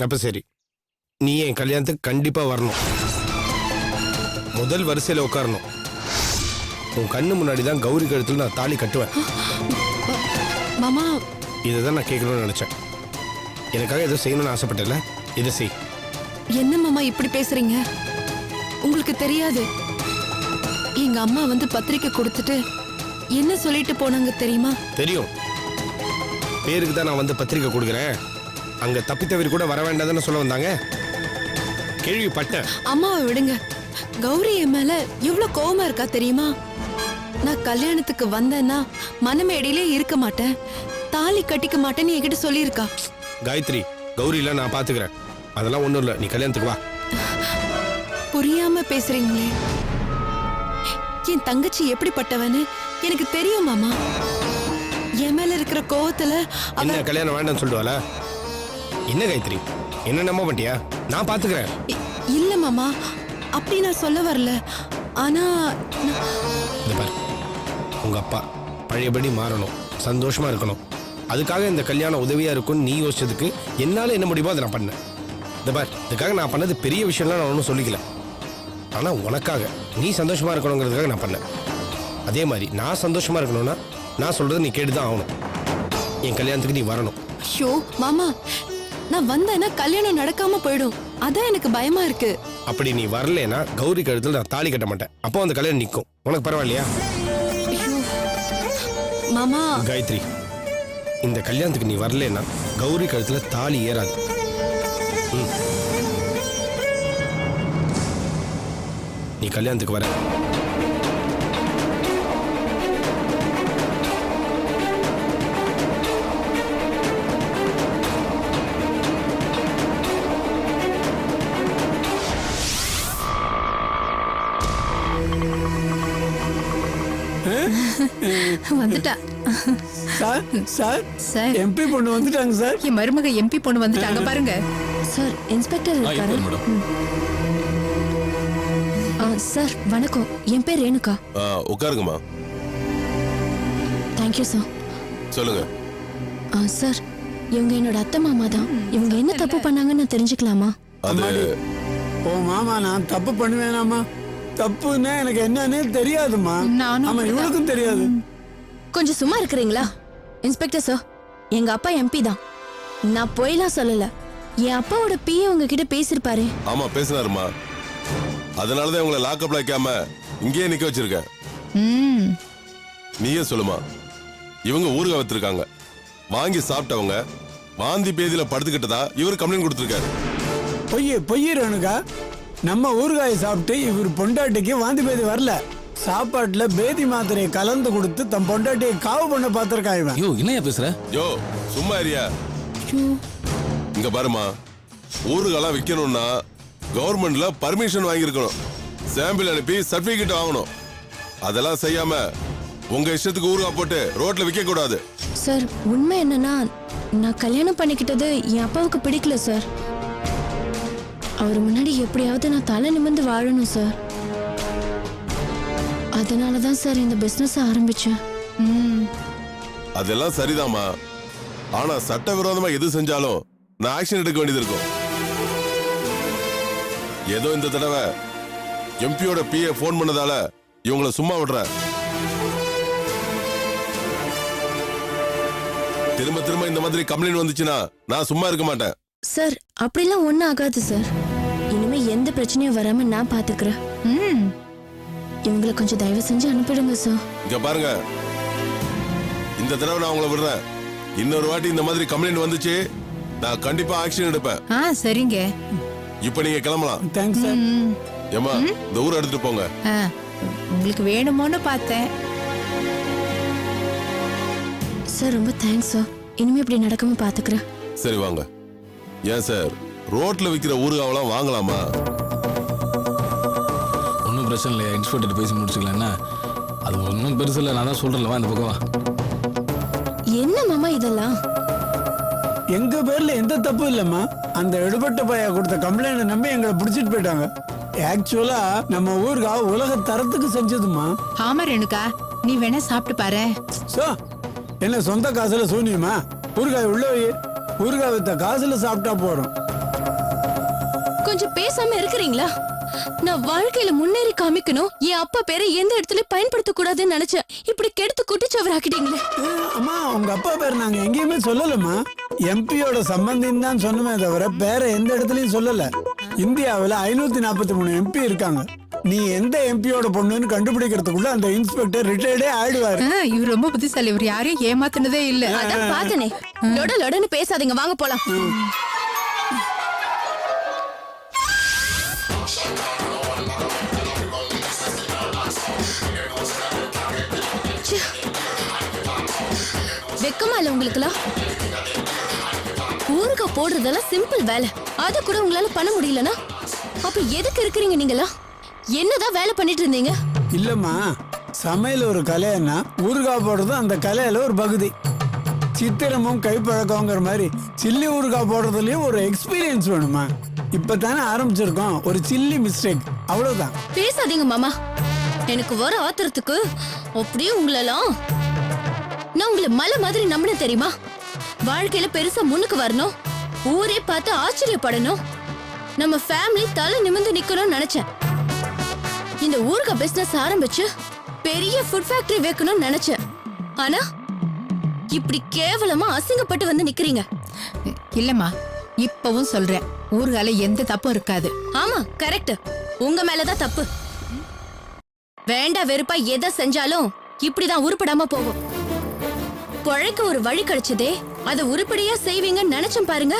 அப்ப சரி, நீ என் கல்யாணத்துக்கு கண்டிப்பா வரணும். முதல் வரிசையில உட்காரணும். உன் கண்ணு முன்னாடி தான் கௌரி கழுத்துல நான் தாலி கட்டுவேன். மாமா, இதைதான் நான் கேட்கணும்னு நினைச்சேன். எனக்காக ஏதோ செய்யணும்னு ஆசைப்பட்டல, இதை செய். என்ன மாமா இப்படி பேசுறீங்க? உங்களுக்கு தெரியாது, எங்க அம்மா வந்து பத்திரிக்கை கொடுத்துட்டு என்ன சொல்லிட்டு போனாங்க தெரியுமா? தெரியும். பேருக்கு தான் நான் வந்து பத்திரிக்கை கொடுக்குறேன், அங்க தப்பித்தவரி கூட வர வேண்டாதுன்னு சொல்ல வந்தாங்க. கேள்விப்பட்டேன். அம்மாவை விடுங்க. கௌரி என் மேல எவ்வளவு கோவமா இருக்கா தெரியுமா? நான் கல்யாணத்துக்கு வந்தேன்னா மனமேடையிலே இருக்க மாட்டேன், தாலி கட்டிக்க மாட்டேன்னு என்கிட்ட சொல்லியிருக்கா. காயத்ரி, கௌரியில நான் பாத்துக்கிறேன், அதெல்லாம் ஒண்ணும் இல்ல, நீ கல்யாணத்துக்கு வா. புரியாம பேசுறீங்களே. என் தங்கச்சி எப்படிப்பட்டவன்னு எனக்கு தெரியும் மாமா. என் மேல இருக்கிற கோவத்துல என்ன கல்யாணம் வேண்டாம்னு சொல்லுவாளா? என்ன காயத்ரி, என்ன நம்ப மாட்டியா? நான் பாத்துக்கிறேன். இல்ல மாமா, அப்படி நான் சொல்ல வரல. ஆனா இந்த பாரு, உங்க அப்பா பழையபடி மாறணும், சந்தோஷமா இருக்கணும். அதுக்காக இந்த கல்யாணம் உதவியா இருக்கும்னு நீ யோசிச்சதுக்கு என்னால என்ன முடியுமோ அதை நான் பண்ணேன். இந்த பாரு, இதுக்காக நான் பண்ணது பெரிய விஷயம்லாம் நான் ஒன்றும் சொல்லிக்கல. ஆனா உனக்காக நீ சந்தோஷமா இருக்கணுங்கிறதுக்காக நான் பண்ணேன். அதே மாதிரி நான் சந்தோஷமா இருக்கணும்னா நான் சொல்றது நீ கேட்டுதான் ஆகணும். என் கல்யாணத்துக்கு நீ வரணும். ஐயோ மாமா, நான் வந்தேன்னா கல்யாணம் நடக்காம போயிடும், அதான் எனக்கு பயமா இருக்கு. அப்படி நீ வரலனா கௌரி கழுத்துல நான் தாலி கட்ட மாட்டேன், அப்போ அந்த கல்யாணம் நிற்கும். உனக்கு பரவாயில்லையா? மாமா காயத்ரி, இந்த கல்யாணத்துக்கு நீ வரலனா கௌரி கழுத்துல தாலி ஏறாது. நீ கல்யாணத்துக்கு வர. வந்துட்டா சார். சார் சார், எம்பி பொண்ணு வந்துட்டாங்க சார். என் மருமக எம்பி பொண்ணு வந்துட்டாங்க பாருங்க. சார், இன்ஸ்பெக்டர் இருக்காரு. சார் வணக்கம், என் பேர் ரேணுகா. உட்காருங்கம்மா. Thank you sir. சொல்லுங்க. சார், இவங்க என்னோட அத்தை மாமா தான். இவங்க என்ன தப்பு பண்ணாங்கன்னு நான் தெரிஞ்சுக்கலாமா? அது ஓ மாமா, நான் தப்பு பண்ணுவேனாமா? தப்புன்னா எனக்கு என்னன்னே தெரியாதுமா. ஆமா, இவளுக்கும் தெரியாது. கொஞ்சம் சும்மா இருக்கிறீங்களா? இன்ஸ்பெக்டர் சார், எங்க அப்பா எம்பி தான், நான் போயெல்லாம் சொல்லல. என் அப்பாவோட பிஏ உங்ககிட்ட பேசிருப்பாரு. ஆமா பேசினாருமா, அதனாலதான் உங்களை லாக்அப்ல வைக்காம இங்கேயே நிக்க வச்சிருக்கேன். நீயே சொல்லுமா, இவங்க ஊருக்கு வச்சிருக்காங்க, வாங்கி சாப்பிட்டவங்க வாந்தி பேதியில படுத்துக்கிட்டதா இவர் கம்ப்ளைண்ட் கொடுத்திருக்காரு. பொய் ரேணுகா. நம்ம ஊறுகாயை சாப்பிட்டு இவர் பொண்டாட்டிக்கு வாந்தி பேதி வரல, சாப்பாட்டுல பேதி மாத்திரையை கலந்து கொடுத்து தம் பொண்டாட்டியை காவு பண்ண பார்த்திருக்கா இவன். யோ, என்னையா பேசுற? யோ சும்மா ஏரியா. இங்க பாருமா, ஊறுகாலாம் விற்கணும்னா கவர்மெண்ட்ல பர்மிஷன் வாங்கியிருக்கணும், சாம்பிள் அனுப்பி சர்டிபிகேட் வாங்கணும். அதெல்லாம் செய்யாம உங்க இஷ்டத்துக்கு ஊறுகாய் போட்டு ரோட்ல விற்க கூடாது. சார், உண்மை என்னன்னா நான் கல்யாணம் பண்ணிக்கிட்டது என் அப்பாவுக்கு பிடிக்கல சார். அவர் முன்னாடி எப்படியாவது நான் தலை நிமிர்ந்து வாழணும் சார். அதனாலதான் சார் இந்த பிசினஸ் ஆரம்பிச்சேன். அதெல்லாம் சரிதாமா, ஆனா சட்டவிரோதமா எது செஞ்சாலும் நான் ஆக்ஷன் எடுக்க வேண்டியது இருக்கும். ஏதோ இந்த தடவை எம்பியோட பிஏ போன் பண்ணதால இவங்களை சும்மா விடுறேன். திரும்ப திரும்ப இந்த மாதிரி கம்ப்ளைண்ட் வந்துச்சுன்னா நான் சும்மா இருக்க மாட்டேன். சார், அப்படிலாம் ஒண்ணும் ஆகாது சார். இனிமே எந்த பிரச்சனையும் வராம நான் பாத்துக்கிறேன். இவங்களை கொஞ்சம் தயவு செஞ்சு அனுப்பிடுங்க சார். இங்க பாருங்க, இந்த தடவை நான் உங்களை விடுறேன். இன்னொரு வாட்டி இந்த மாதிரி கம்ப்ளைண்ட் வந்துச்சு நான் கண்டிப்பா ஆக்ஷன் எடுப்பேன். சரிங்க. இப்ப நீங்க கிளம்பலாம். Thanks sir. ஏமா, இந்த ஊரை எடுத்துட்டு போங்க. உங்களுக்கு வேணுமோன்னு பார்த்தேன் சார். ரொம்ப தேங்க்ஸ் சார், இனிமே இப்படி நடக்காம பாத்துக்கிறேன். சரி வாங்க. ஏன் சார், ரோட்ல விக்கிற ஊறுகாவெல்லாம் வாங்கலாமா? ஒன்றும் பிரச்சனை இல்லையா, இன்ஸ்பெக்டர் பேசி முடிச்சுக்கலாம். என்ன அது ஒன்றும் பெருசு இல்லை, நான் தான் சொல்றேன்ல, இந்த பக்கம் வா. என்ன மாமா இதெல்லாம்? எங்க பேர்ல எந்த தப்பு இல்லம்மா. அந்த எடுபட்ட பைய கொடுத்த கம்ப்ளைண்ட் நம்பி எங்களை பிடிச்சிட்டு போயிட்டாங்க. ஆக்சுவலா நம்ம ஊருக்கா உலக தரத்துக்கு செஞ்சதுமா. ஆமா ரேணுகா, நீ வேணா சாப்பிட்டு பாரு. என்ன சொந்த காசுல சூனியமா? ஊறுகாய் உள்ள வை, ஊறுகாய் வித்த காசுல சாப்பிட்டா போறோம். கொஞ்சம் பேசாம இருக்கிறீங்களா? நான் வாழ்க்கையில முன்னேறி காமிக்கணும், என் அப்பா பேரை எந்த இடத்துல பயன்படுத்த கூடாதுன்னு நினைச்சேன். இப்படி கெடுத்து குட்டிச்சவராக்கிட்டீங்களே. அம்மா உங்க அப்பா பேர் நாங்க எங்கேயுமே சொல்லலம்மா. எம்பியோட சம்பந்தின்னு தான் சொன்னமே தவிர பேரை எந்த இடத்துலயும் சொல்லல. இந்தியாவில் 543 எம்பி இருக்காங்க. நீ எந்த எம்பியோட பொண்ணுன்னு கண்டுபிடிக்கிறதுக்குள்ள அந்த இன்ஸ்பெக்டர் ரிட்டையர்டே ஆயிடுவாரு. இவர் ரொம்ப புத்திசாலி. இவர் யாரையும் ஏமாத்தினதே இல்ல. அதான் பாத்தனே. லொட லொடன்னு பேசாதீங்க, வாங்க போலாம். வெக்கமா இல்ல உங்களுக்குலாம்? ஊறுகாய் போடுறதெல்லாம் சிம்பிள் வேலை. அத கூட உங்களால பண்ண முடியலனா அப்ப எதுக்கு இருக்கிறீங்க நீங்களா? என்னதான் வேலை பண்ணிட்டு இருந்தீங்க? இல்லம்மா, சமையல் ஒரு கலைன்னா ஊறுகாய் போடுறது அந்த கலையில ஒரு பகுதி. சித்திரமும் கைப்பழக்கங்கிற மாதிரி சில்லி ஊறுகாய் போடுறதுலயும் ஒரு எக்ஸ்பீரியன்ஸ் வேணுமா? இப்பதானே ஆரம்பிச்சிருக்கோம். ஒரு சில்லி மிஸ்டேக், அவ்வளவுதான். பேசாதீங்க மாமா. எனக்கு வர ஆத்திரத்துக்கு அப்படியே உங்களெல்லாம் நான் உங்களை மலை மாதிரி நம்பின தெரியுமா? வாழ்க்கையில பெருசா முன்னுக்கு வரணும், ஊரே பார்த்து ஆச்சரியப்படணும், நம்ம ஃபேமிலி தலை நிமிர்ந்து நிக்கணும்னு நினைச்சேன். இந்த ஊருக்கு பிசினஸ் ஆரம்பிச்சு பெரிய ஃபுட் ஃபேக்டரி வைக்கணும்னு நினைச்சேன். ஆனா இப்படி கேவலமா அசிங்கப்பட்டு வந்து நிக்கிறீங்க. இல்லம்மா, இப்பவும் சொல்றேன், ஊர்கால எந்த தப்பும் இருக்காது. ஆமா கரெக்ட், உங்க மேலதான் தப்பு. வேண்டா வெறுப்பா எதை செஞ்சாலும் இப்படிதான் உருப்படாம போகும். பொழைக்க ஒரு வழி கிடைச்சதே, அதை உருப்படியா செய்வீங்கன்னு நினைச்சேன் பாருங்க.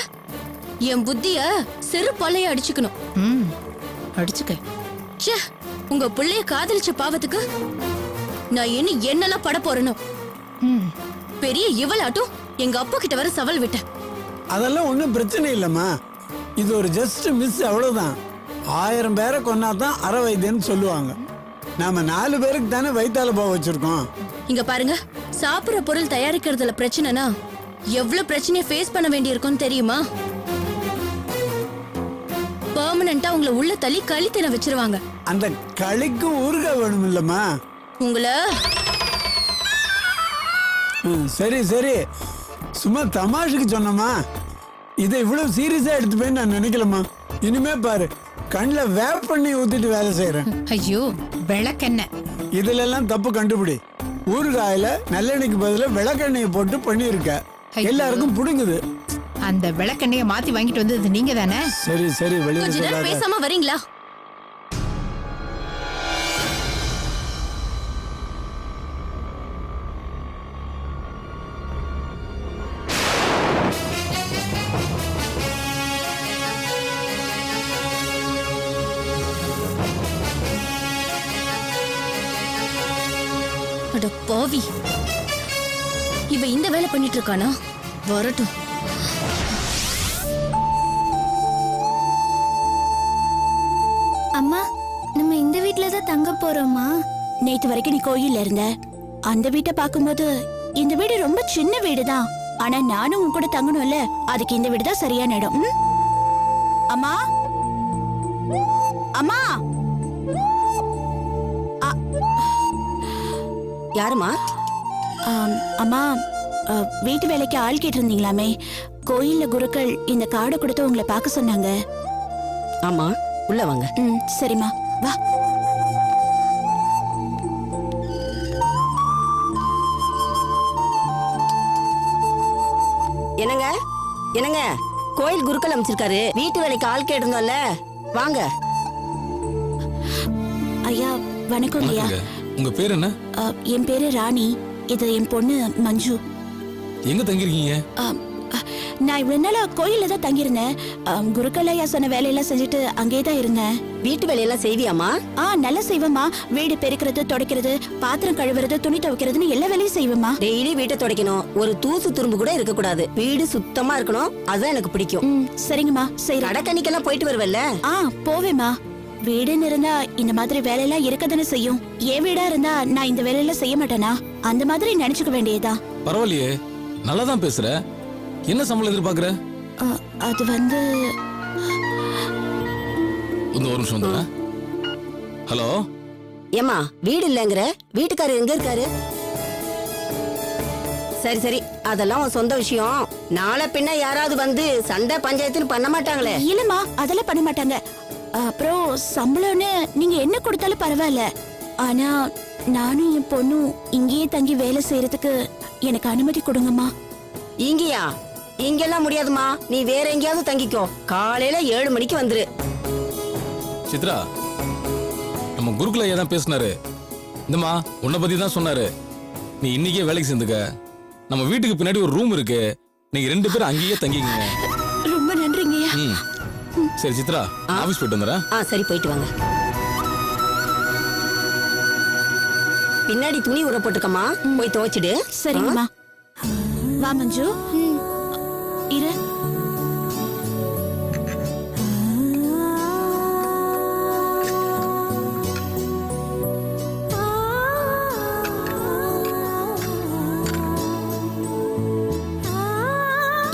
என் புத்திய சிறு பொல்லைய அடிச்சுக்கணும். அடிச்சுக்க. ச்சே, உங்க புள்ளைய காதலிச்ச பாவத்துக்கு நான் இன்னும் என்னெல்லாம் பட போறேனோ. பெரிய இவளாட்டும் எங்க அப்பா கிட்ட வர சவால் விட்டேன். அதெல்லாம் ஒன்றும் பிரச்சனை இல்லைம்மா. இது ஒரு ஜஸ்ட் மிஸ், அவ்வளவுதான். 1000 பேரை கொன்னாதான் அரை வைத்தியன்னு சொல்லுவாங்க. நாம 4 பேருக்கு தானே வயித்தால போக வச்சிருக்கோம். இங்க பாருங்க, சாப்பிடுற பொருள் தயாரிக்கிறதுல பிரச்சனைனா எவ்வளவு பிரச்சனையை ஃபேஸ் பண்ண வேண்டியிருக்கும்னு தெரியுமா? பெர்மனண்டா உங்களை உள்ள தள்ளி கழித்தின வச்சிருவாங்க. அந்த களிக்கும் ஊறுகாய் வேணும் இல்லம்மா? உங்களை சரி சரி, சும்மா தமாஷுக்கு சொன்னம்மா. இதை இவ்வளவு சீரியஸா எடுத்துப்பேன்னு நான் நினைக்கலம்மா. இனிமே பாரு, கண்ணில் வேப் பண்ணி ஊத்திட்டு வேலை செய்யறேன். ஐயோ, விளக்கெண்ணெய் இதுல எல்லாம் தப்பு கண்டுபிடி. ஊறுகாயில நல்லெண்ணெய்க்கு பதிலா விளக்கெண்ணெயை போட்டு பண்ணியிருக்க. எல்லாருக்கும் புடுங்குது. அந்த விளக்கெண்ணெய மாத்தி வாங்கிட்டு வந்தது நீங்க தானே? சரி சரி, வெளியில கொஞ்ச நேரம் சொல்லாத. பேசாம வரீங்களா? அட பாவி, இவ இந்த வேலை பண்ணிட்டு இருக்கானா? வரட்டும். அம்மா, நம்ம இந்த வீட்ல தான் தங்க போறோமா? நேத்து வரைக்கும் நீ கோயில்ல இருந்த. அந்த வீட்டை பாக்கும்போது இந்த வீடு ரொம்ப சின்ன வீடு தான். ஆனா நானும் உன் கூட தங்கணும்ல, அதுக்கு இந்த வீடு தான் சரியான இடம். அம்மா, அம்மா. யாருமா? அம்மா, வீட்டு வேலைக்கு ஆள் கேட்டிருந்தீங்களாமே. கோயில்ல குருக்கள் இந்த கார்டை கொடுத்து உங்களை பார்க்க சொன்னாங்க. ஆமா, உள்ள வாங்க. சரிம்மா, வா. என்னங்க என்னங்க, கோயில் குருக்கள் அமைச்சிருக்காரு, வீட்டு வேலைக்கு ஆள் கேட்டிருந்தோம்ல, வாங்க. ஐயா வணக்கம் ஐயா. உங்க பேர் என்ன? என் பேரு ராணி. இது என் பொண்ணு மஞ்சு. எங்க தங்கிருக்கீங்க? நான் இவ்வளவு நாளா கோயில்ல தான் தங்கியிருந்தேன். குருக்கள் ஐயா சொன்ன வேலையெல்லாம் செஞ்சுட்டு அங்கேயே தான் இருந்தேன். வீட்டு வேலையெல்லாம் செய்வியாமா? நல்லா செய்வேம்மா. வீடு பெருக்கிறது, துடைக்கிறது, பாத்திரம் கழுவுறது, துணி துவைக்கிறதுன்னு எல்லா வேலையும் செய்வேம்மா. டெய்லி வீட்டை துடைக்கணும், ஒரு தூசு துரும்பு கூட இருக்க கூடாது, வீடு சுத்தமா இருக்கணும், அதுதான் எனக்கு பிடிக்கும். சரிங்கம்மா, செய்றேன். கடக்கணிக்கெல்லாம் போயிட்டு வருவல்ல? போவேம்மா. வீடுன்னு இருந்தா இந்த மாதிரி வேலையெல்லாம் இருக்கதானே செய்யும். என் வீடா இருந்தா நான் இந்த வேலையெல்லாம் செய்ய மாட்டேனா? அந்த மாதிரி நினைச்சுக்க வேண்டியதா? பரவாயில்லையே, நல்லா தான் பேசுற. என்ன சம்பளம் எதிர்பார்க்கற? அது வந்து ஒரு நிமிஷம் வந்துடுறேன். ஹலோ ஏமா, வீடு இல்லங்கிற, வீட்டுக்காரர் எங்க இருக்காரு? சரி சரி, அதெல்லாம் உன் சொந்த விஷயம். நாளை பின்ன யாராவது வந்து சண்டை பஞ்சாயத்துன்னு பண்ண மாட்டாங்களே? இல்லம்மா, அதெல்லாம் பண்ண மாட்டாங்க. அப்புறம் சம்பளம்னு நீங்க என்ன கொடுத்தாலும் பரவாயில்ல. ஆனா நானும் என் பொண்ணும் இங்கேயே தங்கி வேலை செய்யறதுக்கு எனக்கு அனுமதி கொடுங்கம்மா. இங்கயா? இங்கெல்லாம் முடியாதுமா, நீ வேற எங்கேயாவது தங்கிக்கோ. காலையில 7 மணிக்கு வந்துரு. சித்ரா, நம்ம குருகுல ஐயா தான் பேசினாரு. இந்தம்மா உன்னை பத்தி தான் சொன்னாரு. நீ இன்னைக்கே வேலைக்கு சேர்ந்துக்க. நம்ம வீட்டுக்கு பின்னாடி ஒரு ரூம் இருக்கு, நீங்க 2 பேரும் அங்கேயே தங்கிக்கங்க. ரொம்ப நன்றிங்கய்யா. சரி சித்ரா, ஆபீஸ் போயிட்டு வந்துடுறேன். சரி, போயிட்டு வாங்க. பின்னாடி துணி ஊற போட்டுக்கம்மா, போய் துவைச்சிடு. சரிங்கம்மா. வா மஞ்சு. இரு.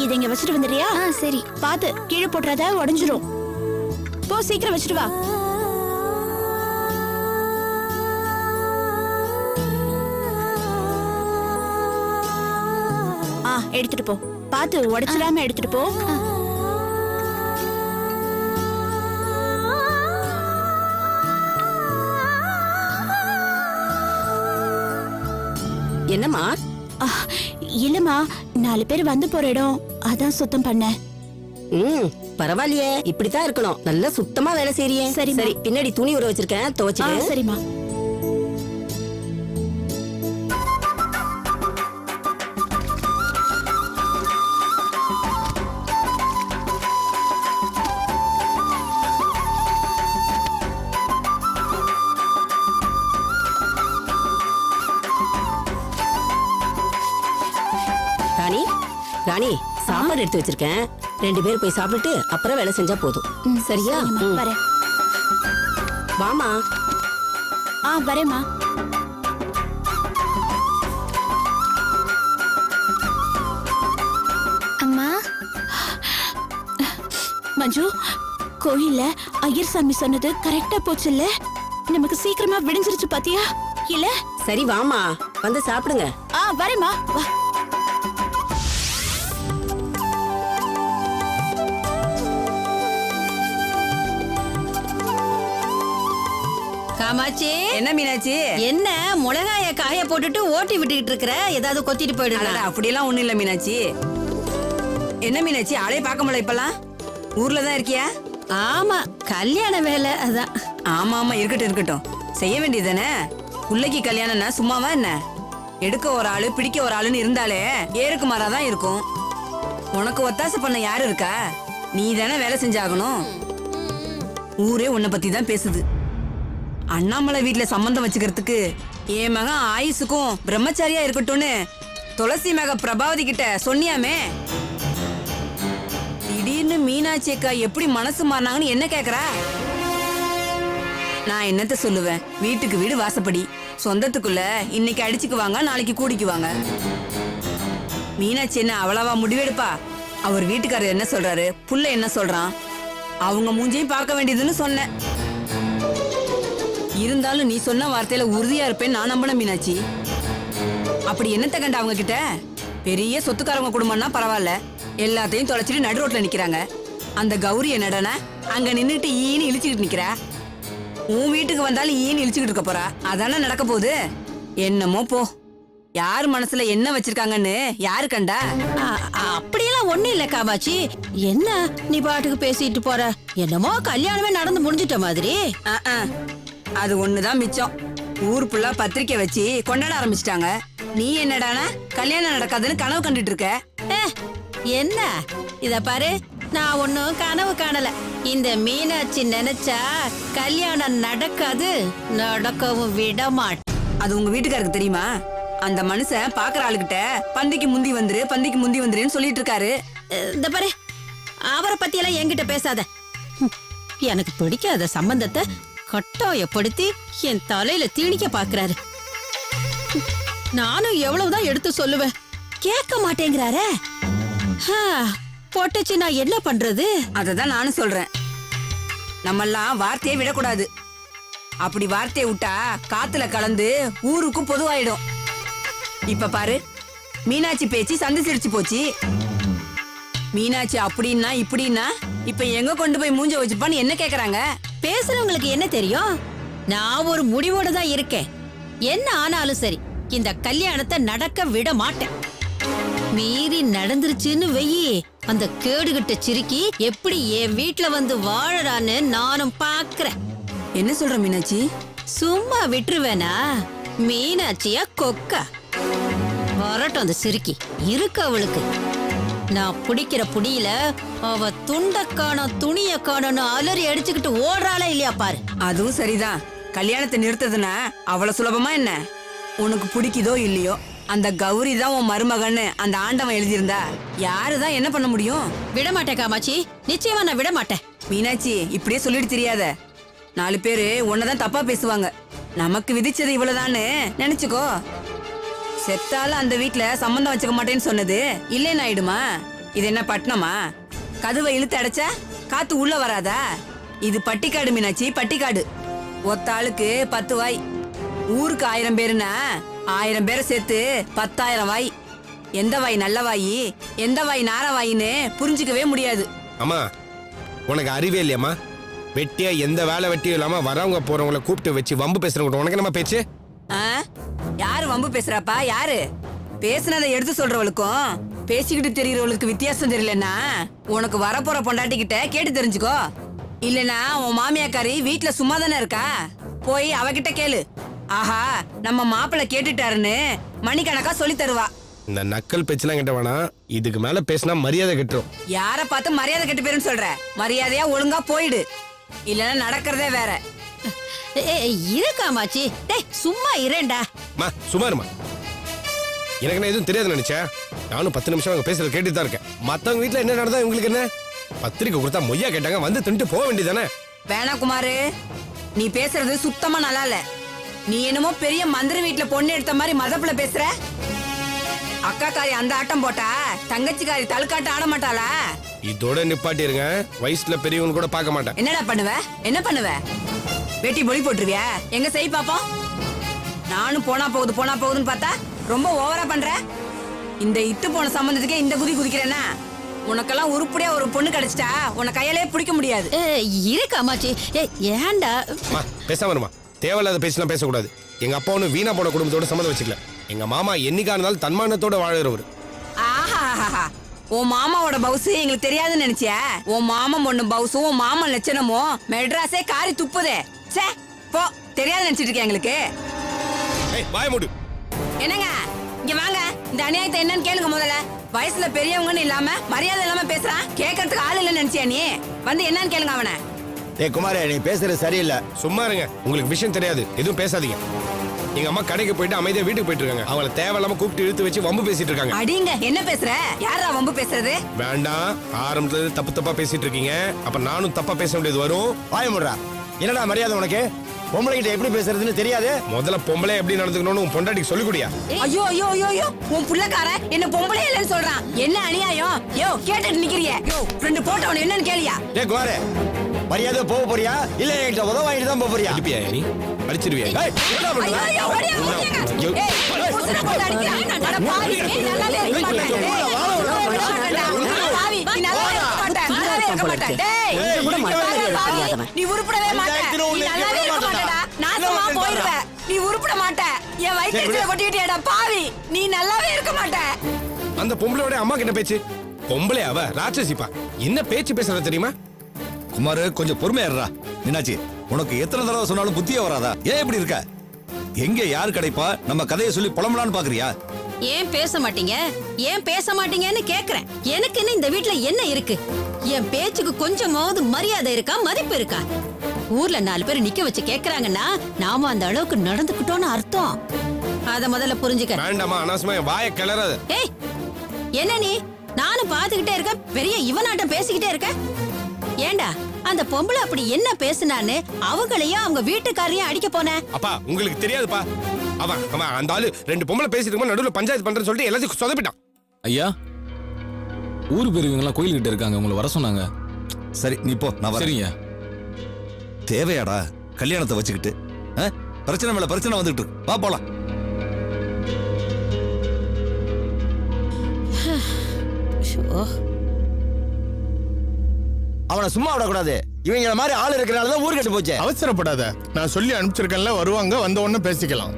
இதை இங்க வச்சுட்டு வந்துடுறியா? சரி. பாத்து கீழே போட்டுறாத, உடைஞ்சிரும். போ, சீக்கிரம் வச்சுட்டு வா. எடுத்துட்டு போ. பாத்து உடைச்சிடாம எடுத்துட்டு போ. என்னம்மா? இல்லம்மா, 4 பேர் வந்து போற இடம், அதான் சுத்தம் பண்ண. பரவாயில்லையே, இப்படித்தான் இருக்கணும். நல்லா சுத்தமா வேலை செய்றியே. சரி சரி, பின்னாடி துணி ஊற வச்சிருக்கேன், துவைச்சிடு. சரிம்மா. ராணி, ராணி, சாப்பாடு எடுத்து வச்சிருக்கேன். 2 பேர் போய் சாப்பிட்டுட்டு அப்புறம் வேலை செஞ்சா போதும். சரியா? வரேன். வாமா. வரேம்மா. அம்மா. மஞ்சு, கோயில்ல ஐயர் சாமி சொன்னது கரெக்டா போச்சுல்ல? நமக்கு சீக்கிரமா விடிஞ்சிருச்சு பாத்தியா? இல்ல? சரி வாமா, வந்து சாப்பிடுங்க. வரேம்மா. வா. காமாட்சி. என்ன மீனாட்சி? என்ன மிளகாய காய போட்டுட்டு ஓட்டி விட்டுக்கிட்டு இருக்கிற? ஏதாவது கொத்திட்டு போயிடுறா? அப்படியெல்லாம் ஒண்ணும் இல்ல மீனாட்சி. என்ன மீனாட்சி, ஆளே பார்க்க முடியல இப்பெல்லாம்? ஊர்ல தான் இருக்கியா? ஆமா, கல்யாண வேலை அதான். ஆமா ஆமா, இருக்கட்டும் இருக்கட்டும், செய்ய வேண்டியதானே. பிள்ளைக்கு கல்யாணம்னா சும்மாவா என்ன? எடுக்க ஒரு ஆளு, பிடிக்க ஒரு ஆளுன்னு இருந்தாலே ஏருக்கு மாறாதான் இருக்கும். உனக்கு ஒத்தாசை பண்ண யாரு இருக்கா? நீ தானே வேலை செஞ்சாகணும். ஊரே உன்னை பத்தி தான் பேசுது. அண்ணாமலை வீட்டுல சம்பந்தம் வச்சுக்கிறதுக்கு என் மகன் ஆயுசுக்கும் பிரம்மச்சாரியா இருக்கட்டும்னு துளசி மக பிரபாவதி கிட்ட சொன்னியாமே. திடீர்னு மீனாட்சி அக்கா எப்படி மனசு மாறினாங்கன்னு என்ன கேக்குறா? நான் என்னத்த சொல்லுவேன்? வீட்டுக்கு வீடு வாசப்படி, சொந்தத்துக்குள்ள இன்னைக்கு அடிச்சுக்குவாங்க, நாளைக்கு கூடிக்குவாங்க. மீனாட்சி என்ன அவ்வளவா முடிவெடுப்பா? அவர் வீட்டுக்காரர் என்ன சொல்றாரு, புள்ள என்ன சொல்றான், அவங்க மூஞ்சியும் பார்க்க வேண்டியதுன்னு சொன்னேன். இருந்தாலும் நீ சொன்ன வார்த்தையில உறுதியா இருப்பேன் நான் நம்பின மீனாட்சி. அப்படி என்னத்த கண்ட அவங்க கிட்ட? பெரிய சொத்துக்காரங்க குடும்பம்னா பரவாயில்ல, எல்லாத்தையும் தொலைச்சிட்டு நடு ரோட்ல நிக்கிறாங்க. அந்த கௌரி என்னடனா அங்க நின்னுட்டு ஈன்னு இழிச்சுக்கிட்டு நிக்கிறா. உன் வீட்டுக்கு வந்தாலும் ஈன்னு இழிச்சுக்கிட்டு இருக்க போறா. அதானே நடக்க போகுது. என்னமோ போ. யார் மனசுல என்ன வச்சிருக்காங்கன்னு யாரு கண்டா? அப்படியெல்லாம் ஒண்ணு இல்ல காமாட்சி. என்ன நீ பாட்டுக்கு பேசிட்டு போற? என்னமோ கல்யாணமே நடந்து முடிஞ்சிட்ட மாதிரி. அது ஒண்ணுதான் மிச்சம். ஊர் புள்ளா பத்திரிக்கை வச்சு கொண்டாட ஆரம்பிச்சிட்டாங்க. நீ என்னடானா கல்யாணம் நடக்காதுன்னு கனவு கண்டுட்டு இருக்க. என்ன இத பாரு, நான் ஒன்னும் கனவு காணல. இந்த மீனாட்சி நினைச்சா கல்யாணம் நடக்காது, நடக்கவும் விட மாட்டேன். அது உங்க வீட்டுக்காருக்கு தெரியுமா? அந்த மனுஷன் பாக்குற ஆளுகிட்ட பந்திக்கு முந்தி வந்துரு, பந்திக்கு முந்தி வந்துருன்னு சொல்லிட்டு இருக்காரு. இந்த பாரு, அவரை பத்தி எல்லாம் என்கிட்ட பேசாத. எனக்கு பிடிக்காத சம்பந்தத்தை கட்டாயப்படுத்தி என் தலையில தீணிக்க பாக்குறாரு. நானும் எவ்வளவுதான் எடுத்து சொல்லுவேன், கேட்க மாட்டேங்கிறாரே. போட்டுச்சு, நான் என்ன பண்றது? அததான் நானும் சொல்றேன். நம்மெல்லாம் வார்த்தையை விடக்கூடாது. அப்படி வார்த்தையை விட்டா காத்துல கலந்து ஊருக்கும் பொதுவாயிடும். இப்ப பாரு, மீனாட்சி பேச்சு சந்தி சிரிச்சு போச்சு. மீனாட்சி அப்படின்னா இப்படின்னா இப்ப எங்க கொண்டு போய் மூஞ்ச வச்சுப்பான்னு என்ன கேக்குறாங்க? பேசுறவங்களுக்கு என்ன தெரியும்? நான் ஒரு முடிவோட தான் இருக்கேன். என்ன ஆனாலும் சரி, இந்த கல்யாணத்தை நடக்க விட மாட்டேன். மீறி நடந்துருச்சுன்னு வெயி, அந்த கேடுகிட்ட சிரிக்கி எப்படி என் வீட்டுல வந்து வாழறான்னு நானும் பாக்குறேன். என்ன சொல்ற மீனாட்சி? சும்மா விட்டுருவேனா? மீனாட்சியா கொக்கா? வரட்டும் அந்த சிரிக்கி, இருக்கு அவளுக்கு. நான் பிடிக்கிற புடியில அவ துண்ட காணோம் துணிய காணோம்னு அலறி அடிச்சுக்கிட்டு ஓடுறாளா இல்லையா பாரு. அதுவும் சரிதான். கல்யாணத்தை நிறுத்ததுன்னா அவ்வளவு சுலபமா என்ன? உனக்கு பிடிக்குதோ இல்லையோ, அந்த கௌரி தான் உன் மருமகன்னு அந்த ஆண்டவன் எழுதியிருந்தா யாருதான் என்ன பண்ண முடியும்? விட மாட்டேன் காமாட்சி, நிச்சயமா நான் விட மாட்டேன். மீனாட்சி இப்படியே சொல்லிட்டு தெரியாத. 4 பேரு உன்னதான் தப்பா பேசுவாங்க. நமக்கு விதிச்சது இவ்வளவுதான்னு நினைச்சுக்கோ. செத்தாலும் அந்த வீட்ல சம்பந்தம் வச்சுக்க மாட்டேன்னு சொன்னது இல்லேன்னு ஆயிடுமா? இது என்ன பட்டணமா? கதவை இழுத்து அடைச்சா காத்து உள்ள வராதா? இது பட்டிக்காடு மீனாட்சி, பட்டிக்காடு. ஒத்த ஆளுக்கு 10 வாய். ஊருக்கு 1000 பேருன்னா 1000 பேரை சேர்த்து 10,000 வாய். எந்த வாய் நல்ல வாய், எந்த வாய் நார வாயின்னு புரிஞ்சுக்கவே முடியாது. அம்மா உனக்கு அறிவே இல்லையம்மா? வெட்டியா எந்த வேலை வெட்டியும் இல்லாம வரவங்க போறவங்கள கூப்பிட்டு வச்சு வம்பு பேசுறவங்க உனக்கு நம்ம பேச்சு? ஆ? யாரு வம்பு பேசுறாப்பா? யாரு பேசுனதை எடுத்து சொல்றவளுக்கும் பேசிக்கிட்டு தெரியறவளுக்கு வித்தியாசம் தெரியலன்னா உனக்கு வரப்போற பொண்டாட்டிக்கிட்ட கேட்டு தெரிஞ்சுக்கோ. இல்லனா உன் மாமியாக்காரி வீட்டுல சும்மா தானே இருக்கா? போய் அவகிட்ட கேளு. ஆஹா, நம்ம மாப்பிள்ள கேட்டுட்டாருன்னு மணிக்கணக்கா சொல்லி தருவா. இந்த நக்கல் பேச்செல்லாம் கிட்ட வேணா. இதுக்கு மேல பேசினா மரியாதை கெட்டுரும். யார பார்த்து மரியாதை கெட்டு போயிருன்னு சொல்ற? மரியாதையா ஒழுங்கா போயிடு, இல்லன்னா நடக்கிறதே வேற. இரு காமாட்சி, டேய் சும்மா இரேண்டா. மா சுமாருமா, எனக்கு நான் எதுவும் தெரியாது நினைச்சேன். நானும் 10 நிமிஷம் அவங்க பேசுறது கேட்டு தான் இருக்கேன். மத்தவங்க வீட்டுல என்ன நடந்தா இவங்களுக்கு என்ன? பத்திரிக்கை கொடுத்தா மொய்யா கேட்டாங்க, வந்து தின்ட்டு போக வேண்டியதானே? வேணா குமாரு, நீ பேசுறது சுத்தமா நல்லா இல்ல. நீ என்னமோ பெரிய மந்திரி வீட்டுல பொண்ணு எடுத்த மாதிரி மதப்புல பேசுற. அக்காக்காரி அந்த ஆட்டம் போட்டா தங்கச்சிக்காரி தழுக்காட்டம் ஆட மாட்டாளா? இதோட நிப்பாட்டிருங்க. வயசுல பெரியவங்க கூட பார்க்க மாட்டேன். என்னடா பண்ணுவ? என்ன பண்ணுவ? வெட்டி பொலி போட்டுருவியா? எங்க செய் பாப்போம். நானும் போனா போகுதுன்னு பார்த்தா ரொம்ப ஓவரா பண்ற. இந்த இத்து போன சம்பந்தத்துக்கே இந்த குதி குதிக்கிறேன்னா உனக்கெல்லாம் உருப்படியா ஒரு பொண்ணு கிடைச்சிட்டா உன்னை கையாலே பிடிக்க முடியாது. இரு காமாட்சி, ஏன்டா? பேசாம இருமா. தேவையில்லாத பேசலாம் பேசக்கூடாது. எங்க அப்பா ஒண்ணு வீணா போன குடும்பத்தோட சம்மந்தம் வச்சுக்கல. எங்க மாமா என்னைக்கா இருந்தாலும் தன்மானத்தோட வாழறவர். ஆஹா, உன் மாமாவோட பவுசு எங்களுக்கு தெரியாதுன்னு நினைச்சியா? உன் மாமன் ஒண்ணு பவுசும் உன் மாமன் லட்சணமும் மெட்ராஸே காரி துப்புதே. சே போ, தெரியாது நினைச்சிட்டு இருக்கேன் எங்களுக்கு. வாய மூடு. என்னங்க இங்க வாங்க, இந்த அநியாயத்தை என்னன்னு கேளுங்க முதல்ல. வயசுல பெரியவங்கன்னு இல்லாம மரியாதை இல்லாம பேசுறான். கேட்கறதுக்கு ஆள் இல்லைன்னு நினைச்சியா நீ? வந்து என்னன்னு கேளுங்க அவனை. ஏ குமாரே, நீ பேசுறது சரியில்லை. சும்மா இருங்க, உங்களுக்கு விஷயம் தெரியாது, எதுவும் பேசாதீங்க. எங்க அம்மா கடைக்கு போயிட்டு அமைதியா வீட்டுக்கு போயிட்டு இருக்காங்க. அவங்கள தேவையில்லாம கூப்பிட்டு இழுத்து வச்சு வம்பு பேசிட்டு இருக்காங்க. அடிங்க, என்ன பேசுற? யாரா வம்பு பேசுறது? வேண்டாம், ஆரம்பத்துல தப்பா பேசிட்டு இருக்கீங்க. அப்ப நானும் தப்பா பேச வேண்டியது வரும். வாய முடுறா. என்னடா மரியாதை உனக்கு? பொம்பளை கிட்ட எப்படி பேசுறதுன்னு தெரியாது? முதல்ல பொம்பளை எப்படி நடந்துக்கணும்னு உன் பொண்டாட்டிக்கு சொல்லி கொடுயா. ஐயோ ஐயோ ஐயோ ஐயோ, உன் புள்ளக்கார என்ன பொம்பளை இல்லைன்னு சொல்றான். என்ன அநியாயம்? யோ கேட்டுட்டு நிக்கிறிய? யோ ரெண்டு போட்டவன என்னன்னு கேளியா? ஏ குமாரே, மரியாதை போக போறியா இல்ல என்கிட்ட உதவ வாங்கிட்டு தான் போக போறியா? அடிப்பியா நீ? அடிச்சிருவியா? ஐயோ ஐயோ ஓடியா ஓடியா. ஏய் புருஷனை போட்டு அடிக்கிறான். அட பாவி, நீ நல்லாவே இருக்க மாட்டே. பாவி, நீ நல்லாவே இருக்க மாட்டே. நல்லாவே இருக்க மாட்டே. டேய் கூட மரியாதை நீ உருப்படவே மாட்டே. நீ நல்லாவே இருக்க மாட்டடா. நாசமா போயிடுவ. நீ உருப்பட மாட்டே. என் வயித்துல கொட்டிட்டியடா பாவி. நீ நல்லாவே இருக்க மாட்டே. அந்த பொம்பளையோட அம்மா கிட்ட பேச்சு. பொம்பளை அவ ராட்சசிப்பா. என்ன பேச்சு பேசுறத தெரியுமா? குமாரு, கொஞ்சம் பொறுமையா இருடா. மீனாட்சி, உனக்கு எத்தனை தடவை சொன்னாலும் புத்தியே வராதா? ஏன் இப்படி இருக்க? எங்க யார் கிடைப்பா? நம்ம கதையை சொல்லி புலம்பலான்னு பாக்குறியா? ஏன் பேச மாட்டீங்க? ஏன் பேச மாட்டீங்கன்னு கேக்குறேன். எனக்குன்னு இந்த வீட்ல என்ன இருக்கு? என் பேச்சுக்கு கொஞ்சமாவது மரியாதை இருக்கா, மதிப்பு இருக்கா? ஊர்ல 4 பேர் நிக்க வச்சு கேக்குறாங்கன்னா நாம அந்த அளவுக்கு நடந்துக்கிட்டோம்னு அர்த்தம். அத முதல்ல புரிஞ்சுக்க. வேண்டாமா, அனாவசியமா வாயை கிளறாத. ஏய், என்ன நீ? நானும் பாத்துக்கிட்டே இருக்க, பெரிய இவனாட்டம் பேசிக்கிட்டே இருக்க. ஏண்டா அந்த பொம்பளை அப்படி என்ன பேசுனான்னு அவங்களையும் அவங்க வீட்டுக்காரையும் அடிக்க போன? அப்பா உங்களுக்கு தெரியாதுப்பா. அவன் அந்த ஆளு 2 பொம்பளை பேசிட்டு இருக்கும்போது நடுவுல பஞ்சாயத்து பண்றேன்னு சொல்லிட்டு எல்லாத்தையும் சொதப்பிட்டான். ஐயா, ஊர் பெரியவங்க எல்லாம் கோயில்கிட்ட இருக்காங்க, உங்களை வர சொன்னாங்க. சரி, நீ போ, நான் வரேன். சரிங்க. தேவையாடா கல்யாணத்தை வச்சுக்கிட்டு? பிரச்சனை மேல பிரச்சனை வந்துட்டு இருக்கு. வா போலாம். அவனை சும்மா விடக்கூடாது. இவங்கள மாதிரி ஆள் இருக்கிறனால தான் ஊர் கெட்டு போச்சு. அவசரப்படாத, நான் சொல்லி அனுப்பிச்சிருக்கேன்ல, வருவாங்க, வந்த உடனே பேசிக்கலாம்.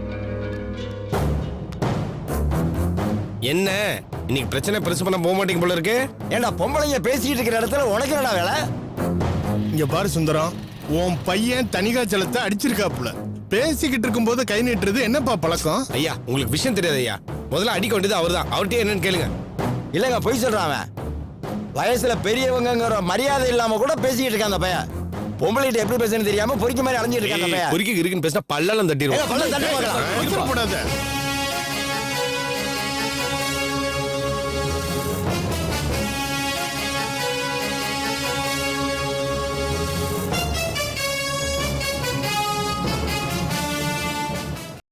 என்ன இன்னைக்கு பிரச்சனை பெருசு பண்ண போக மாட்டேங்க போல இருக்கு. ஏண்டா பொம்பளைங்க பேசிக்கிட்டு இருக்கிற இடத்துல உனக்கு என்னடா வேலை? இங்க பாரு சுந்தரம், உன் பையன் தனிகாச்சலத்தை அடிச்சிருக்காப்புல. பேசிக்கிட்டு இருக்கும்போது கை நீட்டுறது என்னப்பா பழக்கம்? ஐயா உங்களுக்கு விஷயம் தெரியாது ஐயா. முதல்ல அடிக்க வேண்டியது அவர்தான். அவர்கிட்ட என்னன்னு கேளுங்க. இல்லங்க பொய் சொல்றான் அவன். வயசுல பெரியவங்கிற மரியாதை இல்லாம கூட பேசிக்கிட்டு இருக்கான் அந்த பையன். பொம்பளைகிட்ட எப்படி பேசுன்னு தெரியாம பொறிக்க மாதிரி அலைஞ்சிட்டு இருக்கான் அந்த பையன். பொறிக்க இருக்குன்னு பேசினா பல்லெல்லாம் தட்டிடுவோம். பல்ல தட்டி பார்க்கலாம். அவசரப்படாத.